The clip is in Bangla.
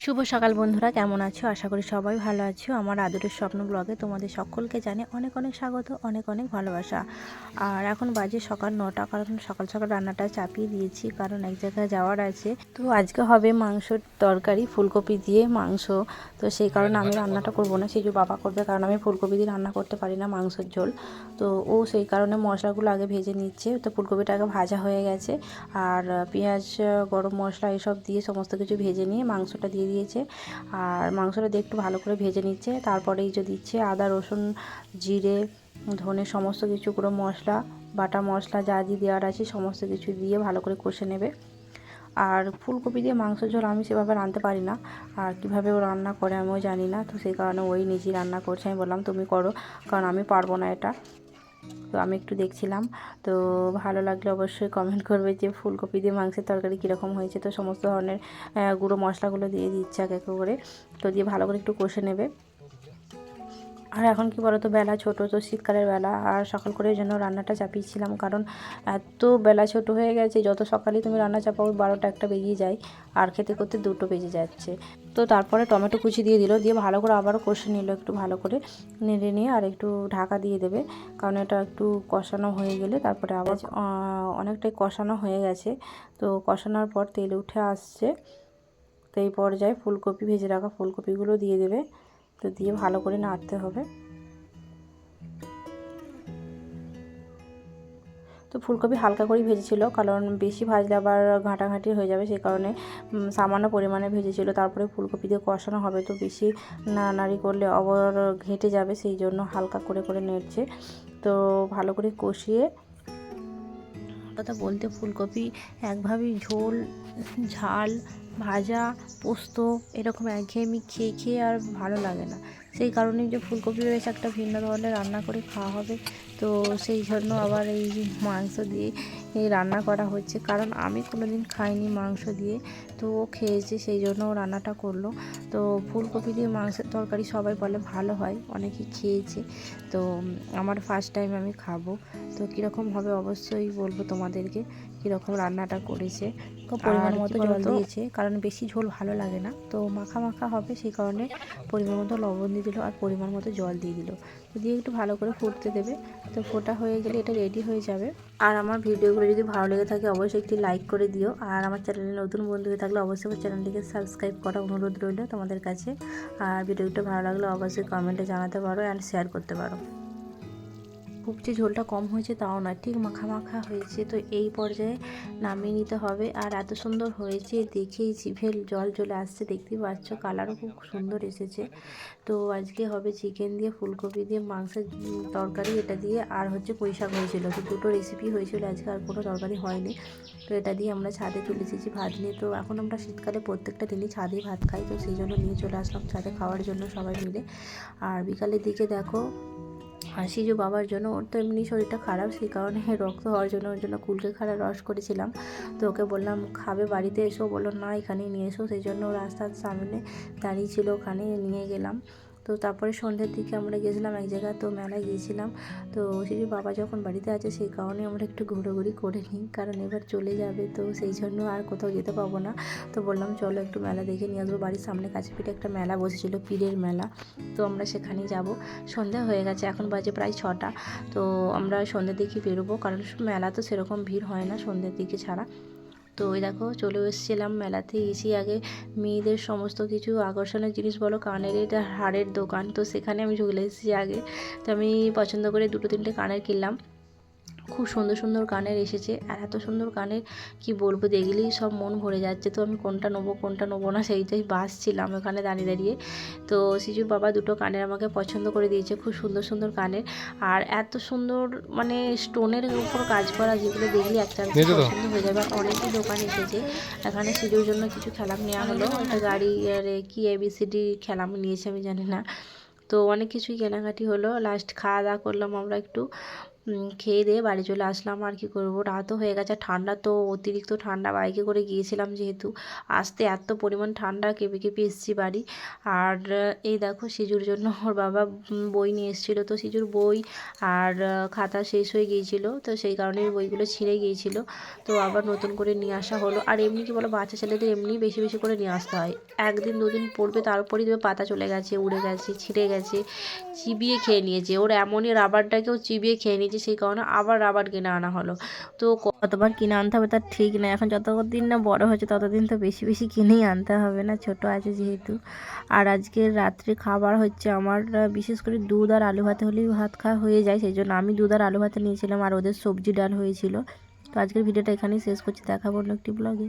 শুভ সকাল বন্ধুরা, কেমন আছো? আশা করি সবাই ভালো আছো। আমার আদরের স্বপ্ন ব্লগে তোমাদের সকলকে জানিয়ে অনেক অনেক স্বাগত, অনেক অনেক ভালোবাসা। আর এখন বাজে সকাল 9টা, কারণ সকাল সকাল রান্নাটা চাপিয়ে দিয়েছি, কারণ এক জায়গায় যাওয়ার আছে। তো আজকে হবে মাংসর তরকারি, ফুলকপি দিয়ে মাংস। তো সেই কারণে আমি রান্নাটা করবো না, সেজু বাবা করবে, কারণ আমি ফুলকপি দিয়ে রান্না করতে পারি না মাংসের ঝোল। তো ও সেই কারণে মশলাগুলো আগে ভেজে নিচ্ছে। তো ফুলকপিটা আগে ভাজা হয়ে গেছে, আর পেঁয়াজ, গরম মশলা এসব দিয়ে সমস্ত কিছু ভেজে নিয়ে মাংসটা দিয়ে দিয়েছে। আর মাংসটা দিয়ে একটু ভালো করে ভেজে নিচ্ছে। তারপরেই যে দিচ্ছে আদা, রসুন, জিরে, ধনে, সমস্ত কিছু গুঁড়ো মশলা, বাটা মশলা যা যা দেওয়ার আছে সমস্ত কিছু দিয়ে ভালো করে কষে নেবে। আর ফুলকপি দিয়ে মাংস ঝোল আমি সেভাবে রাঁধতে পারি না, আর কীভাবে ও রান্না করে আমিও জানি না। তো সেই কারণে ওই নিজেই রান্না করছে। আমি বললাম তুমি করো, কারণ আমি পারবো না এটা। তো আমি একটু দেখছিলাম। তো ভালো লাগলে অবশ্যই কমেন্ট করবে যে ফুলকপি দিয়ে মাংসের তরকারি কীরকম হয়েছে। তো সমস্ত ধরনের গুঁড়ো মশলাগুলো দিয়ে দিচ্ছে এক এক করে। তো দিয়ে ভালো করে একটু কষে নেবে। আর এখন কি বলো তো, বেলা ছোট, তো শীতকালের বেলা, আর সকাল করে জন্য রান্নাটা চাপিয়েছিলাম, কারণ এত বেলা ছোট হয়ে গেছে। যত সকালেই তুমি রান্না চাপাও 12টা 1টা বেরিয়ে যায়, আর খেতে করতে 2টো বেজে যাচ্ছে। তো তারপরে টমেটো কুচি দিয়ে দিল, দিয়ে ভালো করে আবারও কষে নিল, একটু ভালো করে নেড়ে নিয়ে আর একটু ঢাকা দিয়ে দেবে, কারণ এটা একটু কষানো হয়ে গেলে তারপরে আবার অনেকটাই কষানো হয়ে গেছে। তো কষানোর পর তেল উঠে আসছে। তো এই পর্যায়ে ফুলকপি, ভেজে রাখা ফুলকপিগুলো দিয়ে দেবে। তো দিয়ে ভালো করে নাড়তে হবে। তো ফুলকপি হালকা করেই ভেজেছিল, কারণ বেশি ভাজলে আবার ঘাঁটাঘাঁটি হয়ে যাবে, সেই কারণে সামান্য পরিমাণে ভেজেছিল। তারপরে ফুলকপি দিয়ে কষানো হবে, তো বেশি নাড়ানাড়ি করলে আবার ঘেঁটে যাবে, সেই জন্য হালকা করে করে নেড়ছে। তো ভালো করে কষিয়ে, কথা বলতে ফুলকপি একভাবেই ঝোল, ঝাল, ভাজা, পোস্ত এরকম একঘেয়েমি খেয়ে খেয়ে আর ভালো লাগে না। সেই কারণেই যে ফুলকপি বেশ একটা ভিন্ন ধরনের রান্না করে খাওয়া হবে। তো সেই জন্য আবার এই মাংস দিয়ে এই রান্না করা হচ্ছে, কারণ আমি কোনো দিন খাইনি মাংস দিয়ে। তো ও খেয়েছে, সেই জন্য ও রান্নাটা করলো। তো ফুলকপি দিয়ে মাংসের তরকারি সবাই বলে ভালো হয়, অনেকে খেয়েছে। তো আমার ফার্স্ট টাইম আমি খাবো। তো কীরকম হবে অবশ্যই বলবো তোমাদেরকে, কীরকম রান্নাটা করেছে। তো পরিমাণ মতো জল দিয়েছে, কারণ বেশি ঝোল ভালো লাগে না, তো মাখা মাখা হবে, সেই কারণে পরিমাণ মতো লবণ দিয়ে দিল, আর পরিমাণ মতো জল দিয়ে দিল। তো দিয়ে একটু ভালো করে ফুটতে দেবে। তো ফোটা হয়ে গেলে এটা রেডি হয়ে যাবে। আর আমার ভিডিওগুলো যদি ভালো লেগে থাকে অবশ্যই একটি লাইক করে দিও। আর আমার চ্যানেলে নতুন বন্ধু হয়ে থাকলে অবশ্যই আমার চ্যানেলটিকে সাবস্ক্রাইব করা অনুরোধ রইল তোমাদের কাছে। আর ভিডিওটা ভালো লাগলে অবশ্যই কমেন্টে জানাতে পারো অ্যান্ড শেয়ার করতে পারো। খুব যে ঝোলটা কম হয়েছে তাও না, ঠিক মাখা মাখা হয়েছে। তো এই পর্যায়ে নামিয়ে নিতে হবে। আর এত সুন্দর হয়েছে, দেখেই জিভে জল চলে আসছে, দেখতেই পাচ্ছ, কালারও খুব সুন্দর এসেছে। তো আজকে হবে চিকেন দিয়ে ফুলকপি দিয়ে মাংসের তরকারি, এটা দিয়ে আর হচ্ছে পুঁই শাক হয়েছিল। তো দুটো রেসিপি হয়েছিল আজকে, আর কোনো তরকারি হয়নি। তো এটা দিয়ে আমরা ছাদে চলে এসেছি ভাত নিয়ে। তো এখন আমরা শীতকালে প্রত্যেকটা দিনই ছাদেই ভাত খাই, তো সেই জন্য নিয়ে চলে আসলাম ছাদে খাওয়ার জন্য সবাই মিলে। আর বিকালের দিকে দেখো, আর সিজু বাবার জন্য, ওর তো এমনি শরীরটা খারাপ, সেই কারণে রক্ত হওয়ার জন্য ওর জন্য কুলকে খাড়া রস করেছিলাম। তো ওকে বললাম খাবে, বাড়িতে এসো, বললো না এখানেই নিয়ে এসো। সেই জন্য রাস্তার সামনে দাঁড়িয়ে ছিল, ওখানে নিয়ে গেলাম। তো তারপরে সন্ধ্যের দিকে আমরা গেছিলাম এক জায়গায়, তো মেলায় গিয়েছিলাম। তো সিজুর বাবা যখন বাড়িতে আছে সেই কারণে আমরা একটু ঘোরাঘুরি করে নিই, কারণ এবার চলে যাবে, তো সেই জন্য আর কোথাও যেতে পাবো না। তো বললাম চলো একটু মেলা দেখে নিয়ে আসবো। বাড়ির সামনে কাছে পিঠে একটা মেলা বসেছিল, পীরের মেলা, তো আমরা সেখানেই যাব। সন্ধ্যা হয়ে গেছে, এখন বাজে প্রায় 6টা। তো আমরা সন্ধ্যের দিকে বেরোবো, কারণ মেলা তো সেরকম ভিড় হয় না সন্ধ্যের দিকে ছাড়া। তো ওই দেখো চলে এসেছিলাম মেলাতে। এসে আগে মেয়েদের সমস্ত কিছু আকর্ষণীয় জিনিস বলো, কানের, এটা হাড়ের দোকান, তো সেখানে আমি চলে এসেছি আগে। তো আমি পছন্দ করে 2-3টে কানের কিনলাম। খুব সুন্দর সুন্দর কানের এসেছে, আর এত সুন্দর কানের কি বলবো, দেখলেই সব মন ভরে যাচ্ছে। তো আমি কোনটা নেবো না সেইটাই বাছছিলাম ওখানে দাঁড়িয়ে দাঁড়িয়ে। তো শিশুর বাবা 2টো কানের আমাকে পছন্দ করে দিয়েছে, খুব সুন্দর সুন্দর কানের। আর এত সুন্দর, মানে স্টোনের উপর কাজ করা, যেগুলো দেখলে একটা পছন্দ হয়ে যাবে। আর অনেকই দোকান এসেছে এখানে। শিশুর জন্য কিছু খেলাম নেওয়া হলো, একটা গাড়ি, আর কি ABCD খেলাম নিয়েছে আমি জানি না। তো অনেক কিছুই কেনাকাটি হলো। লাস্ট খাওয়া দাওয়া করলাম আমরা একটু। খেয়ে দিয়ে বাড়ি চলে আসলাম। আর কি করব, রাতও হয়ে গেছে, ঠান্ডা তো অতিরিক্ত ঠান্ডা, বাইকে করে গিয়েছিলাম যেহেতু, আসতে এত পরিমাণ ঠান্ডা, কেঁপে কেঁপে এসেছি বাড়ি। আর এই দেখো সিজুর জন্য ওর বাবা বই নিয়ে এসেছিলো, তো সিজুর বই আর খাতা শেষ হয়ে গিয়েছিলো, তো সেই কারণে বইগুলো ছিঁড়ে গিয়েছিলো, তো আবার নতুন করে নিয়ে আসা হলো। আর এমনি কি বলো, বাচ্চা ছেলেদের এমনি বেশি বেশি করে নিয়ে আসতে হয়, একদিন দুদিন পড়বে তারপরেই দেবে পাতা চলে গেছে, উড়ে গেছে, ছিঁড়ে গেছে, চিবিয়ে খেয়ে নিয়েছে, ওর এমনই রাবারটাকেও চিবিয়ে খেয়ে নিয়েছে, সেই কারণে আবার রাবার কিনে আনা হলো। তো কতবার কিনে আনতে হবে তার ঠিক নেই, এখন যতদিন না বড় হয়েছে ততদিন তো বেশি বেশি কিনেই আনতে হবে না, ছোট আছে যেহেতু। আর আজকের রাত্রে খাবার হচ্ছে আমার বিশেষ করে দুধ আর আলু ভাতে হলেই ভাত খাওয়া হয়ে যায়, সেই জন্য আমি দুধ আর আলু ভাতে নিয়েছিলাম, আর ওদের সবজি ডাল হয়েছিল। তো আজকের ভিডিওটা এখানেই শেষ করছি, দেখাবো অন্য একটি ব্লগে।